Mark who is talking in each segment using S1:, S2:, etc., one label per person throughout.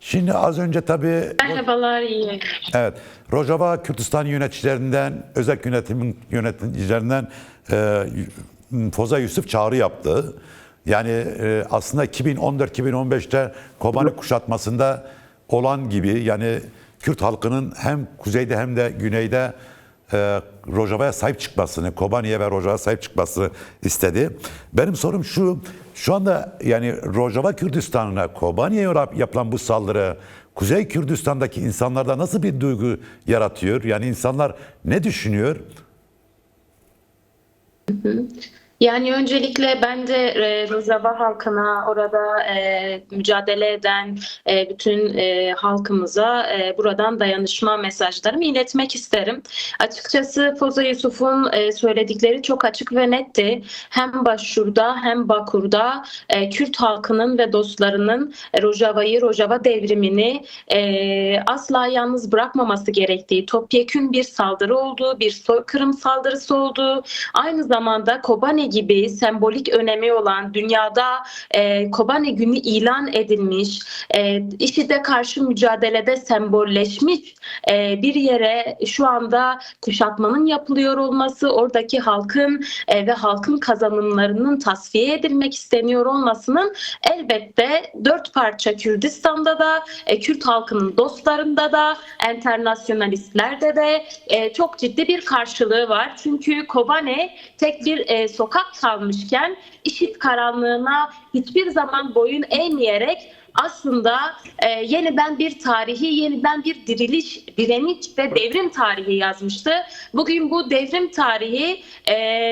S1: Şimdi az önce tabii
S2: Merhabalar, iyi.
S1: evet, Rojava Kürdistan yöneticilerinden, özel yönetimin yöneticilerinden Foza Yusuf çağrı yaptı. Yani aslında 2014-2015'te Kobani kuşatmasında olan gibi, yani Kürt halkının hem kuzeyde hem de güneyde Rojava'ya sahip çıkmasını, Kobani'ye ve Rojava'ya sahip çıkmasını istedi. Benim sorum şu anda yani Rojava Kürdistan'ına, Kobani'ye yapılan bu saldırı Kuzey Kürdistan'daki insanlarda nasıl bir duygu yaratıyor? Yani insanlar ne düşünüyor?
S2: Yani öncelikle ben de Rojava halkına, orada mücadele eden bütün halkımıza buradan dayanışma mesajlarımı iletmek isterim. Açıkçası Foza Yusuf'un söyledikleri çok açık ve netti. Hem Başşur'da hem Bakur'da Kürt halkının ve dostlarının Rojava devrimini asla yalnız bırakmaması gerektiği, topyekün bir saldırı olduğu, bir soykırım saldırısı olduğu, aynı zamanda Kobani gibi sembolik önemi olan, dünyada Kobani günü ilan edilmiş, IŞİD'e karşı mücadelede sembolleşmiş bir yere şu anda kuşatmanın yapılıyor olması, oradaki halkın ve halkın kazanımlarının tasfiye edilmek isteniyor olmasının elbette dört parça Kürdistan'da da, Kürt halkının dostlarında da, enternasyonalistlerde de çok ciddi bir karşılığı var. Çünkü Kobani tek bir sokak kalmışken IŞİD karanlığına hiçbir zaman boyun eğmeyerek aslında yeniden bir tarihi, yeniden bir diriliş, direniş ve devrim tarihi yazmıştı. Bugün bu devrim tarihi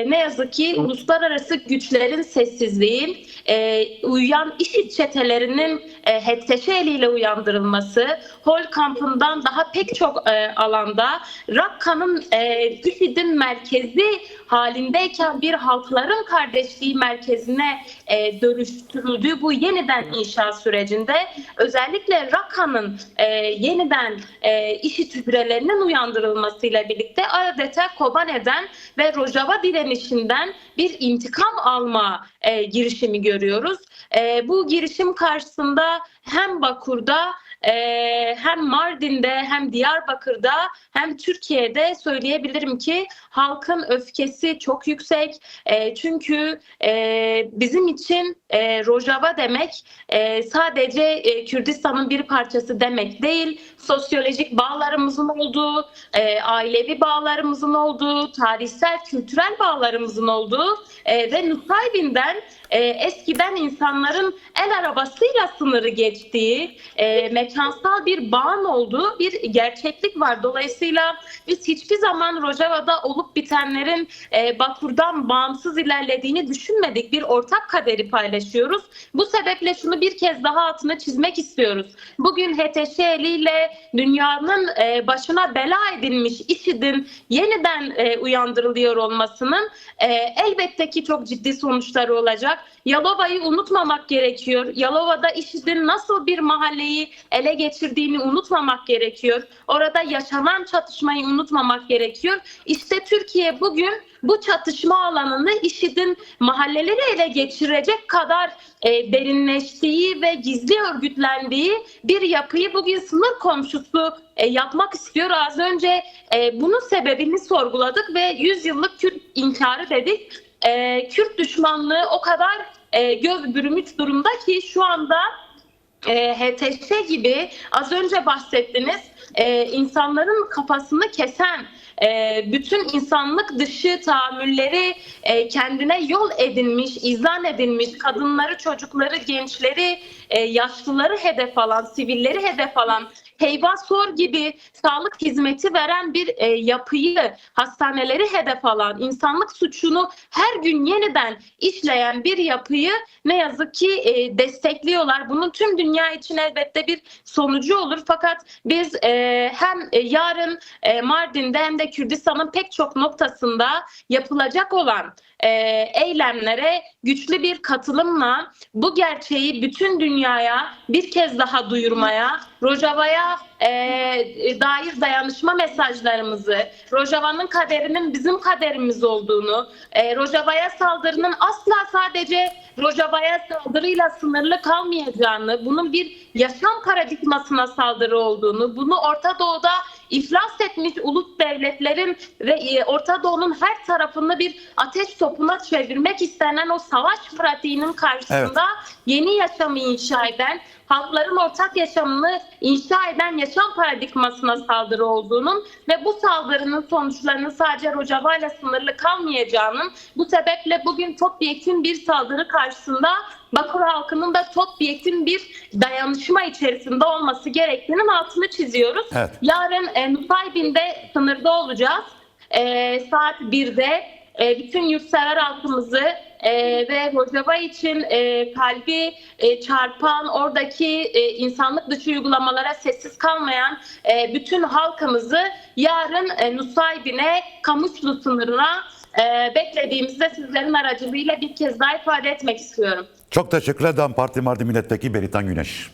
S2: ne yazık ki uluslararası güçlerin sessizliği, uyuyan IŞİD çetelerinin HTŞ eliyle uyandırılması, Hol kampından daha pek çok alanda Rakka'nın IŞİD'in merkezi halindeyken bir halkların kardeşliği merkezine dönüştürüldüğü bu yeniden inşa sürecinde özellikle Rakka'nın yeniden IŞİD hücrelerinin uyandırılmasıyla birlikte adeta Kobani'den ve Rojava direnişinden bir intikam alma girişimi görüyoruz. Bu girişim karşısında hem Bakur'da hem Mardin'de hem Diyarbakır'da hem Türkiye'de söyleyebilirim ki halkın öfkesi çok yüksek. Çünkü bizim için Rojava demek sadece Kürdistan'ın bir parçası demek değil. Sosyolojik bağlarımızın olduğu, ailevi bağlarımızın olduğu, tarihsel, kültürel bağlarımızın olduğu ve Nusaybin'den eskiden insanların el arabasıyla sınırı geçtiği, mekansal bir bağın olduğu bir gerçeklik var. Dolayısıyla biz hiçbir zaman Rojava'da olup bitenlerin Bakur'dan bağımsız ilerlediğini düşünmedik. Bir ortak kaderi paylaşıyoruz. Bu sebeple şunu bir kez daha altını çizmek istiyoruz. Bugün HTŞ eliyle dünyanın başına bela edilmiş IŞİD'in yeniden uyandırılıyor olmasının elbette ki çok ciddi sonuçları olacak. Yalova'yı unutmamak gerekiyor. Yalova'da IŞİD'in nasıl bir mahalleyi ele geçirdiğini unutmamak gerekiyor. Orada yaşanan çatışmayı unutmamak gerekiyor. İşte Türkiye bugün bu çatışma alanını IŞİD'in mahalleleri ele geçirecek kadar derinleştiği ve gizli örgütlendiği bir yapıyı bugün sınır komşusu yapmak istiyor. Az önce bunun sebebini sorguladık ve 100 yıllık Kürt inkarı dedik. Kürt düşmanlığı o kadar göz bürümüş durumda ki şu anda HTŞ gibi az önce bahsettiniz insanların kafasını kesen, bütün insanlık dışı tahammülleri kendine yol edinmiş, izan edilmiş kadınları, çocukları, gençleri, yaşlıları hedef alan, sivilleri hedef alan Heyvasor gibi sağlık hizmeti veren bir yapıyı, hastaneleri hedef alan, insanlık suçunu her gün yeniden işleyen bir yapıyı ne yazık ki destekliyorlar. Bunun tüm dünya için elbette bir sonucu olur. Fakat biz hem yarın Mardin'de hem de Kürdistan'ın pek çok noktasında yapılacak olan eylemlere güçlü bir katılımla bu gerçeği bütün dünyaya bir kez daha duyurmaya, Rojava'ya dair dayanışma mesajlarımızı, Rojava'nın kaderinin bizim kaderimiz olduğunu, Rojava'ya saldırının asla sadece Rojava'ya saldırıyla sınırlı kalmayacağını, bunun bir yaşam paradigmasına saldırı olduğunu, bunu Orta Doğu'da iflas etmiş ulus devletlerin ve Orta Doğu'nun her tarafını bir ateş topuna çevirmek istenen o savaş pratiğinin karşısında yeni yaşamı inşa eden, halkların ortak yaşamını inşa eden yaşam paradigmasına saldırı olduğunun ve bu saldırının sonuçlarının sadece Rojava ile sınırlı kalmayacağının, bu sebeple bugün topyekün bir saldırı karşısında Bakur halkının da topyekün bir dayanışma içerisinde olması gerektiğinin altını çiziyoruz.
S1: Evet.
S2: Yarın Nusaybin'de sınırda olacağız. Saat 1'de bütün yurtsever halkımızı ve Rojava için kalbi çarpan, oradaki insanlık dışı uygulamalara sessiz kalmayan bütün halkımızı yarın Nusaybin'e, Kamışlı sınırına beklediğimizde sizlerin aracılığıyla bir kez daha ifade etmek istiyorum.
S1: Çok teşekkürler. DEM Parti Mardin Milletvekili Beritan Güneş.